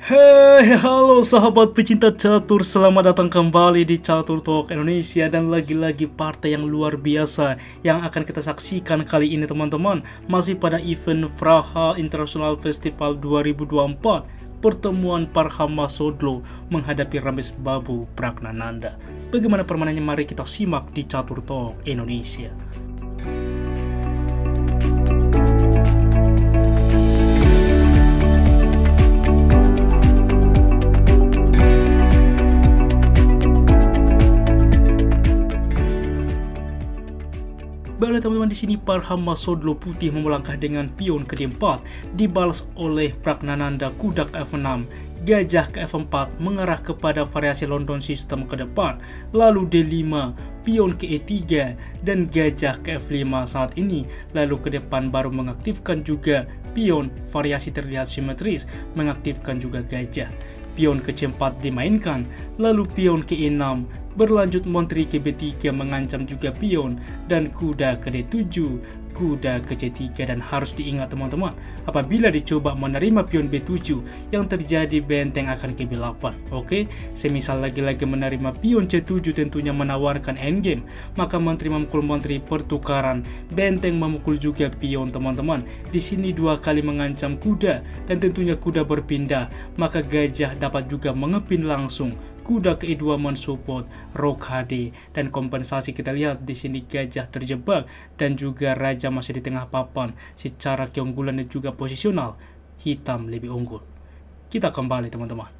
Halo sahabat pecinta catur, selamat datang kembali di Catur Talk Indonesia. Dan lagi-lagi partai yang luar biasa yang akan kita saksikan kali ini teman-teman, masih pada event Praha International Festival 2024. Pertemuan Parham Masodlo menghadapi Ramesh Babu Pragnananda. Bagaimana permainannya, mari kita simak di Catur Talk Indonesia. Baiklah teman-teman, di sini Parham Masodlo putih memulangkah dengan pion ke D4, dibalas oleh Pragnananda kuda ke F6, gajah ke F4 mengarah kepada variasi London System ke depan, lalu D5, pion ke E3 dan gajah ke F5 saat ini, lalu ke depan baru mengaktifkan juga pion, variasi terlihat simetris, mengaktifkan juga gajah. Pion ke C4 dimainkan, lalu pion ke E6, berlanjut menteri ke B3 mengancam juga pion, dan kuda ke D7, kuda ke C3. Dan harus diingat teman-teman, apabila dicoba menerima pion B7, yang terjadi benteng akan ke B8. Oke, semisal lagi-lagi menerima pion C7 tentunya menawarkan endgame, maka menteri memukul menteri, pertukaran, benteng memukul juga pion teman-teman. Di sini dua kali mengancam kuda, dan tentunya kuda berpindah, maka gajah dapat juga mengepin langsung. Kuda ke E2 mensupport Rok HD, dan kompensasi kita lihat di sini gajah terjebak dan juga raja masih di tengah papan. Secara keunggulan dan juga posisional, hitam lebih unggul. Kita kembali teman-teman.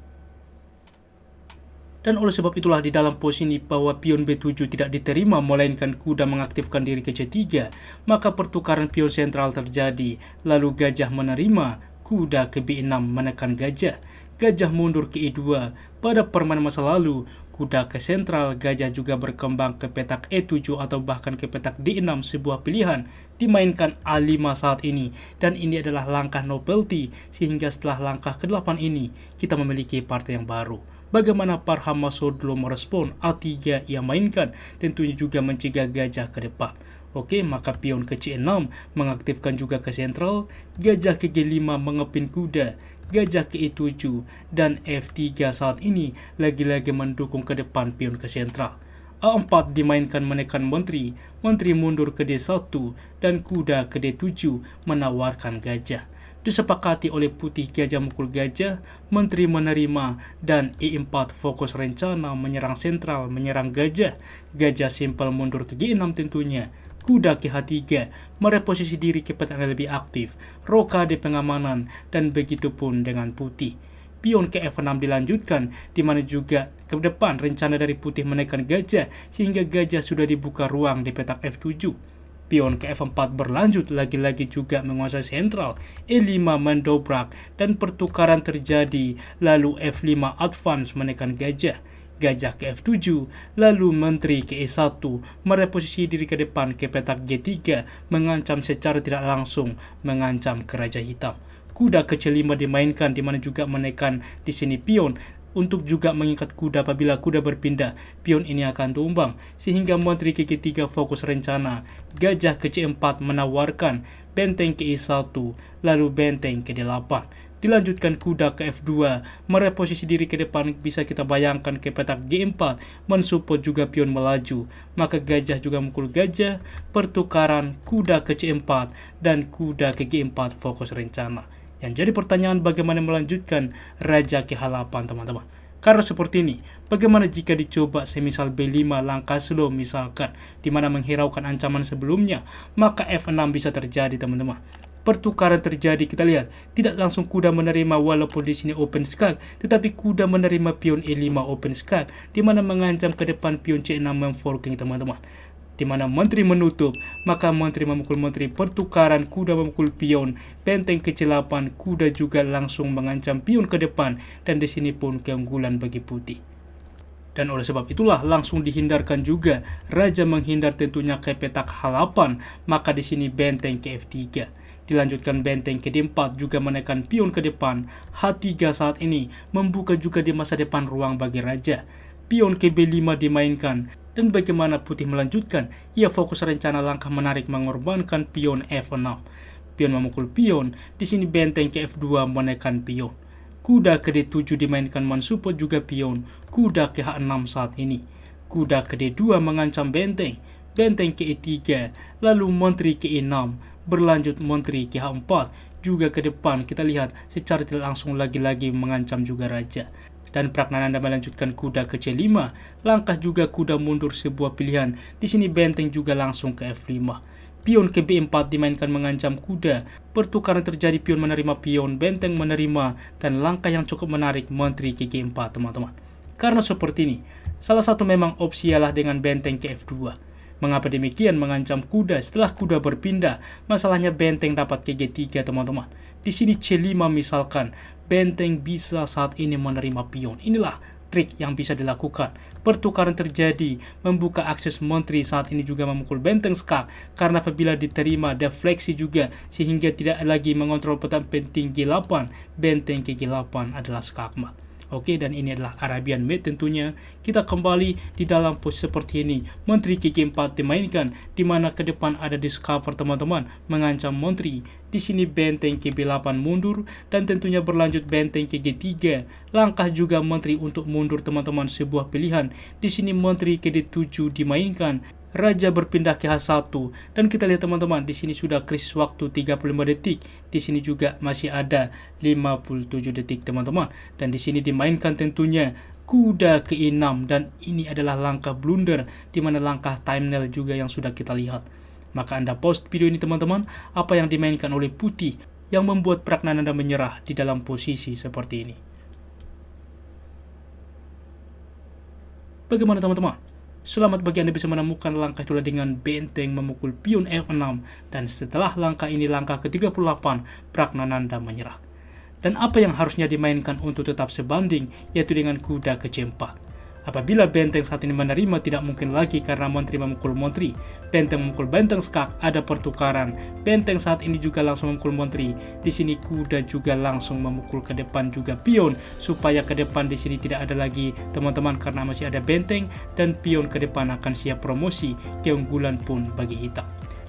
Dan oleh sebab itulah di dalam posisi bahwa pion B7 tidak diterima melainkan kuda mengaktifkan diri ke C3, maka pertukaran pion sentral terjadi, lalu gajah menerima, kuda ke B6 menekan gajah. Gajah mundur ke E2. Pada permainan masa lalu, kuda ke sentral, gajah juga berkembang ke petak E7 atau bahkan ke petak D6, sebuah pilihan. Dimainkan A5 saat ini, dan ini adalah langkah novelty, sehingga setelah langkah ke-8 ini, kita memiliki partai yang baru. Bagaimana Parham Masodlo merespon? A3 ia mainkan, tentunya juga mencegah gajah ke depan. Oke, maka pion ke C6 mengaktifkan juga ke sentral, gajah ke G5 mengepin kuda, gajah ke E7, dan F3 saat ini lagi-lagi mendukung ke depan pion ke sentral. A4 dimainkan menekan menteri, menteri mundur ke D1, dan kuda ke D7 menawarkan gajah. Disepakati oleh putih, gajah mukul gajah, menteri menerima, dan E4 fokus rencana menyerang sentral, menyerang gajah. Gajah simpel mundur ke G6 tentunya. Kuda ke H3 mereposisi diri ke petak yang lebih aktif, roka di pengamanan, dan begitu pun dengan putih. Pion ke F6 dilanjutkan, di mana juga ke depan rencana dari putih menekan gajah, sehingga gajah sudah dibuka ruang di petak F7. Pion ke F4 berlanjut, lagi-lagi juga menguasai sentral, E5 mendobrak, dan pertukaran terjadi, lalu F5 advance menekan gajah. Gajah ke F7, lalu menteri ke E1, mereposisi diri ke depan ke petak G3, mengancam secara tidak langsung, mengancam ke raja hitam. Kuda ke C5 dimainkan, di mana juga menekan di sini pion, untuk juga mengikat kuda apabila kuda berpindah, pion ini akan tumbang, sehingga menteri ke G3 fokus rencana. Gajah ke C4 menawarkan, benteng ke E1, lalu benteng ke D8. Dilanjutkan kuda ke F2, mereposisi diri ke depan, bisa kita bayangkan ke petak G4, mensupport juga pion melaju, maka gajah juga mukul gajah, pertukaran kuda ke C4, dan kuda ke G4 fokus rencana. Yang jadi pertanyaan, bagaimana melanjutkan raja ke H8 teman-teman? Karena seperti ini, bagaimana jika dicoba semisal B5 langkah slow misalkan, di mana menghiraukan ancaman sebelumnya, maka F6 bisa terjadi teman-teman. Pertukaran terjadi, kita lihat tidak langsung kuda menerima walaupun di sini open skak, tetapi kuda menerima pion E5 open skak, di mana mengancam ke depan pion C6 memforking teman-teman. Di mana menteri menutup, maka menteri memukul menteri, pertukaran kuda memukul pion, benteng ke C8, kuda juga langsung mengancam pion ke depan, dan di sini pun keunggulan bagi putih. Dan oleh sebab itulah langsung dihindarkan juga, raja menghindar tentunya ke petak H8, maka di sini benteng ke F3. Dilanjutkan benteng ke D4 juga menekan pion ke depan. H3 saat ini membuka juga di masa depan ruang bagi raja. Pion ke B5 dimainkan. Dan bagaimana putih melanjutkan? Ia fokus rencana langkah menarik mengorbankan pion F6. Pion memukul pion. Di sini benteng ke F2 menekan pion. Kuda ke D7 dimainkan mensupport juga pion kuda ke H6 saat ini. Kuda ke D2 mengancam benteng, benteng ke E3, lalu menteri ke E6, berlanjut menteri ke H4, juga ke depan kita lihat secara tidak langsung lagi-lagi mengancam juga raja. Dan Pragnananda melanjutkan kuda ke C5, langkah juga kuda mundur sebuah pilihan, di sini benteng juga langsung ke F5. Pion ke B4 dimainkan mengancam kuda, pertukaran terjadi pion menerima pion, benteng menerima, dan langkah yang cukup menarik menteri ke G4 teman-teman. Karena seperti ini, salah satu memang opsi ialah dengan benteng ke F2. Mengapa demikian mengancam kuda setelah kuda berpindah? Masalahnya benteng dapat ke G3 teman-teman. Di sini C5 misalkan, benteng bisa saat ini menerima pion. Inilah trik yang bisa dilakukan. Pertukaran terjadi, membuka akses menteri saat ini juga memukul benteng skak, karena apabila diterima defleksi juga sehingga tidak lagi mengontrol peta penting G8, benteng ke G8 adalah skakmat. Oke, dan ini adalah Arabian Mate tentunya. Kita kembali di dalam posisi seperti ini. Menteri ke G4 dimainkan, di mana ke depan ada discover teman-teman, mengancam menteri. Di sini benteng ke B8 mundur, dan tentunya berlanjut benteng ke G3. Langkah juga menteri untuk mundur teman-teman, sebuah pilihan. Di sini menteri ke D7 dimainkan. Raja berpindah ke H1, dan kita lihat teman-teman di sini sudah krisis waktu 35 detik. Di sini juga masih ada 57 detik teman-teman, dan di sini dimainkan tentunya kuda ke E6, dan ini adalah langkah blunder di mana langkah thumbnail juga yang sudah kita lihat. Maka Anda post video ini teman-teman, apa yang dimainkan oleh putih yang membuat Pragnananda menyerah di dalam posisi seperti ini. Bagaimana teman-teman? Selamat bagi Anda bisa menemukan langkah itulah dengan benteng memukul pion F6, dan setelah langkah ini langkah ke-38, Pragnananda menyerah. Dan apa yang harusnya dimainkan untuk tetap sebanding, yaitu dengan kuda ke C4. Apabila benteng saat ini menerima, tidak mungkin lagi karena menteri memukul menteri. Benteng memukul benteng skak, ada pertukaran. Benteng saat ini juga langsung memukul menteri. Di sini kuda juga langsung memukul ke depan juga pion, supaya ke depan di sini tidak ada lagi teman-teman karena masih ada benteng, dan pion ke depan akan siap promosi. Keunggulan pun bagi hitam.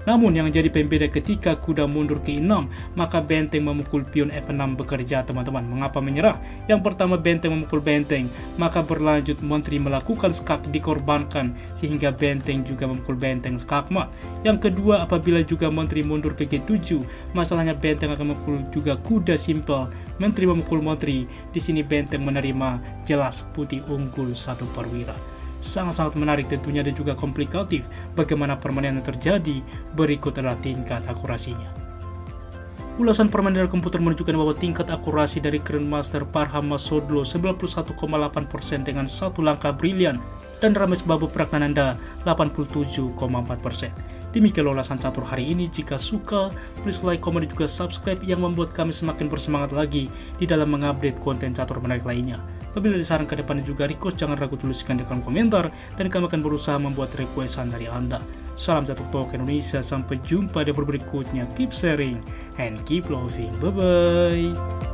Namun yang jadi pembeda ketika kuda mundur ke E6, maka benteng memukul pion F6 bekerja teman-teman. Mengapa menyerah? Yang pertama benteng memukul benteng, maka berlanjut menteri melakukan skak dikorbankan sehingga benteng juga memukul benteng skakmat. Yang kedua apabila juga menteri mundur ke G7, masalahnya benteng akan memukul juga kuda simpel. Menteri memukul menteri, di sini benteng menerima, jelas putih unggul 1 perwira. Sangat-sangat menarik tentunya dan juga komplikatif bagaimana permainan yang terjadi. Berikut adalah tingkat akurasinya. Ulasan permainan komputer menunjukkan bahwa tingkat akurasi dari Grandmaster Parham Masodlo 91,8% dengan satu langkah brilian, dan Ramesh Babu Pragnananda 87,4%. Demikian ulasan catur hari ini. Jika suka, please like, komen, dan juga subscribe yang membuat kami semakin bersemangat lagi di dalam mengupdate konten catur menarik lainnya. Apabila ada saran ke depannya juga request, jangan ragu tuliskan di kolom komentar, dan kami akan berusaha membuat requestan dari Anda. Salam Catur Talk Indonesia, sampai jumpa di video berikutnya. Keep sharing and keep loving. Bye-bye.